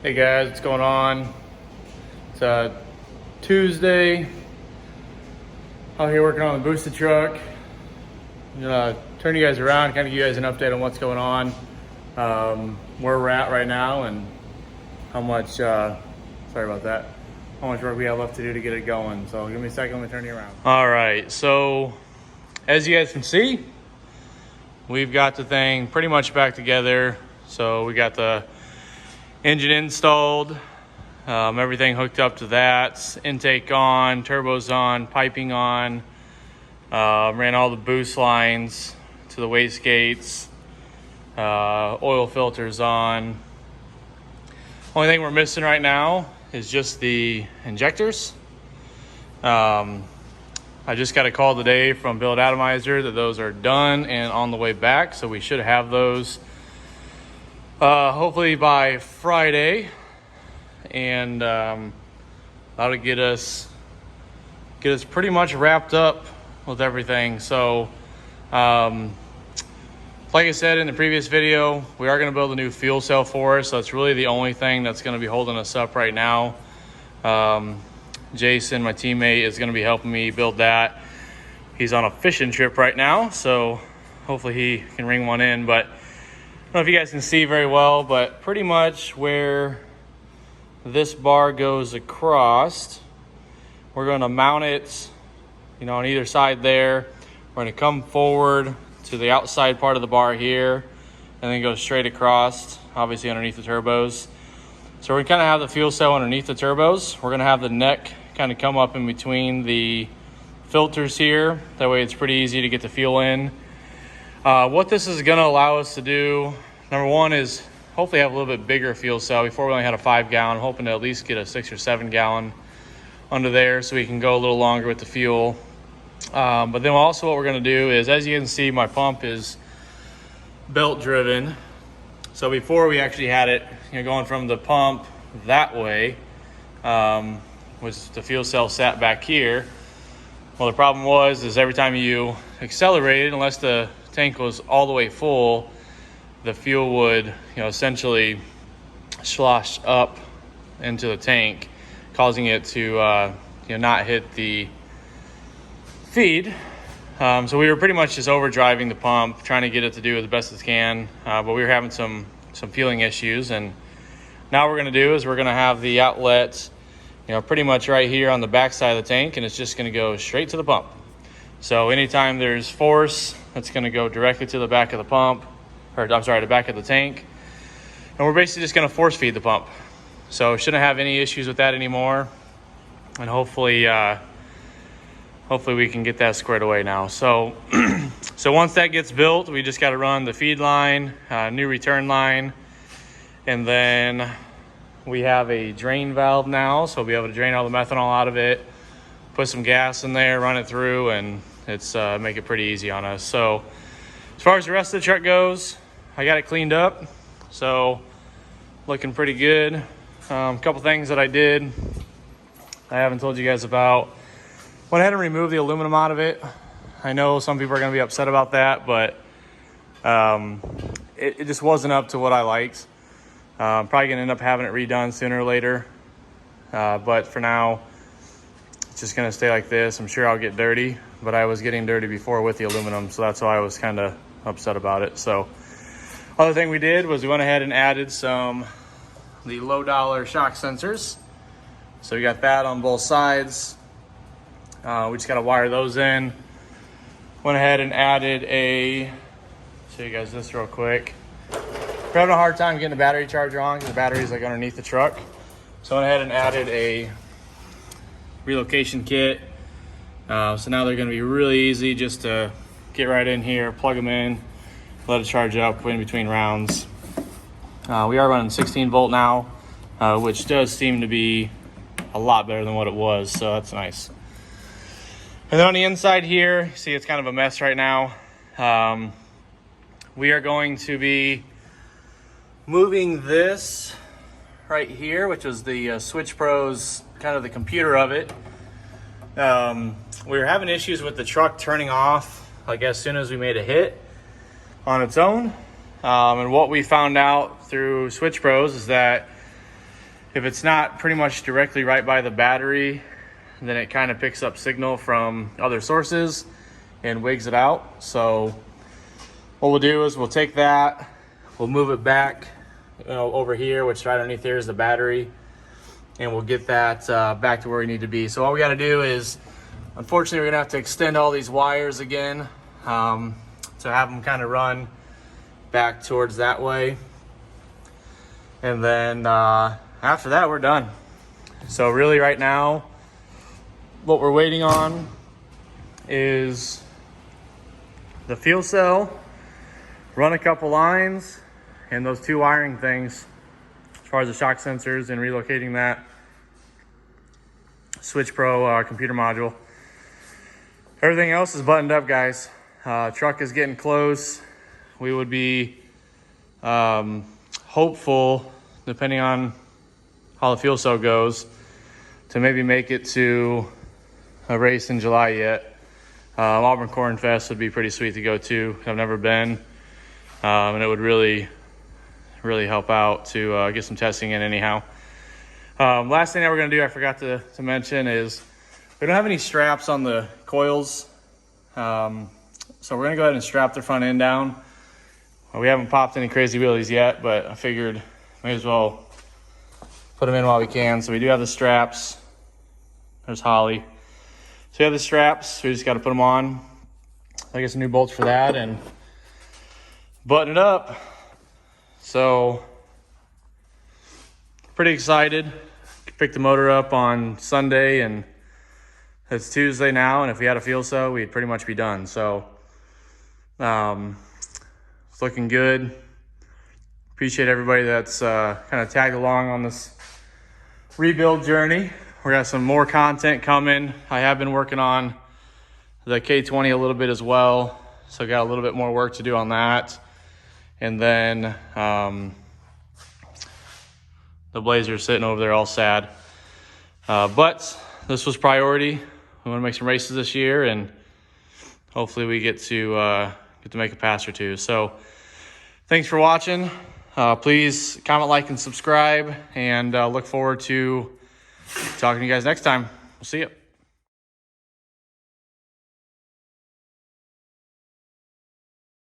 Hey guys, what's going on? It's Tuesday. Out here working on the boosted truck. I'm gonna turn you guys around, kind of give you guys an update on what's going on, where we're at right now, and how much, sorry about that, how much work we have left to do to get it going. So give me a second, let me turn you around. All right, so as you guys can see, we've got the thing pretty much back together. So we got the engine installed, everything hooked up to that, intake on, turbos on, piping on, ran all the boost lines to the wastegates, oil filters on. Only thing we're missing right now is just the injectors. I just got a call today from Build Atomizer that those are done and on the way back, so we should have those hopefully by Friday, and that'll get us pretty much wrapped up with everything. So like I said in the previous video, we are going to build a new fuel cell for us, so it's really the only thing that's going to be holding us up right now. Jason, my teammate, is going to be helping me build that. He's on a fishing trip right now, so hopefully he can ring one in. But I don't know if you guys can see very well, but pretty much where this bar goes across, we're going to mount it, on either side there. We're going to come forward to the outside part of the bar here, and then go straight across, obviously underneath the turbos. So we're going to kind of have the fuel cell underneath the turbos. We're going to have the neck kind of come up in between the filters here. That way it's pretty easy to get the fuel in. What this is going to allow us to do, number one, is hopefully have a little bit bigger fuel cell. Before we only had a 5-gallon, hoping to at least get a 6 or 7 gallon under there so we can go a little longer with the fuel. But then also what we're going to do is, as you can see, my pump is belt driven. So before we actually had it, going from the pump that way, was the fuel cell sat back here. Well, the problem is every time you accelerated, unless the tank was all the way full, the fuel would, essentially slosh up into the tank, causing it to, not hit the feed. So we were pretty much just overdriving the pump, trying to get it to do as best as it can. But we were having some fueling issues, and now what we're going to do is we're going to have the outlet, pretty much right here on the back side of the tank, and it's just going to go straight to the pump. So anytime there's force, it's going to go directly to the back of the pump, or I'm sorry, the back of the tank. And we're basically just going to force feed the pump. So shouldn't have any issues with that anymore. And hopefully we can get that squared away now. So, so once that gets built, we just got to run the feed line, new return line, and then we have a drain valve now, so we'll be able to drain all the methanol out of it, put some gas in there, run it through, and it's make it pretty easy on us. So as far as the rest of the truck goes, I got it cleaned up, so looking pretty good. A couple things that I did I haven't told you guys about. Went ahead and removed the aluminum out of it. I know some people are going to be upset about that, but it just wasn't up to what I liked. I'm probably going to end up having it redone sooner or later. But for now, it's just going to stay like this. I'm sure I'll get dirty, but I was getting dirty before with the aluminum, so that's why I was kind of upset about it. So other thing we did was we went ahead and added the low dollar shock sensors. So we got that on both sides. We just got to wire those in. Went ahead and added show you guys this real quick. We're having a hard time getting the battery charger on because the battery's like underneath the truck. So I went ahead and added a relocation kit. So now they're going to be really easy just to get right in here, plug them in, let it charge up in between rounds. We are running 16 volt now, which does seem to be a lot better than what it was, so that's nice. And then on the inside here, see it's kind of a mess right now. We are going to be moving this right here, which was the Switch Pro's kind of the computer of it. We were having issues with the truck turning off, like as soon as we made a hit on its own. And what we found out through Switch Pros is that if it's not pretty much directly right by the battery, then it kind of picks up signal from other sources and wigs it out. So what we'll do is we'll take that, we'll move it back, over here, which right underneath here is the battery, and we'll get that back to where we need to be. So all we got to do is, unfortunately, we're gonna have to extend all these wires again to have them kind of run back towards that way. And then after that, we're done. So really right now, what we're waiting on is the fuel cell, run a couple lines, and those 2 wiring things as far as the shock sensors and relocating that Switch Pro computer module. Everything else is buttoned up, guys. Truck is getting close. We would be hopeful, depending on how the fuel cell goes, to maybe make it to a race in July yet. Auburn Corn Fest would be pretty sweet to go to. I've never been, and it would really help out to get some testing in anyhow. Last thing that we're gonna do, I forgot to mention, is we don't have any straps on the coils. So we're gonna go ahead and strap the front end down. We haven't popped any crazy wheelies yet, but I figured may as well put them in while we can. So we do have the straps. There's Holly. So we have the straps, we just got to put them on. I guess new bolts for that and button it up. So pretty excited. Picked the motor up on Sunday and it's Tuesday now, and if we had a fuel cell, we'd pretty much be done. So it's looking good. Appreciate everybody that's kind of tagged along on this rebuild journey. We got some more content coming. I have been working on the K20 a little bit as well, so got a little bit more work to do on that. And then the Blazer's sitting over there all sad. But this was priority. We want to make some races this year, and hopefully we get to make a pass or two. So thanks for watching. Please comment, like, and subscribe, and look forward to talking to you guys next time. We'll see you.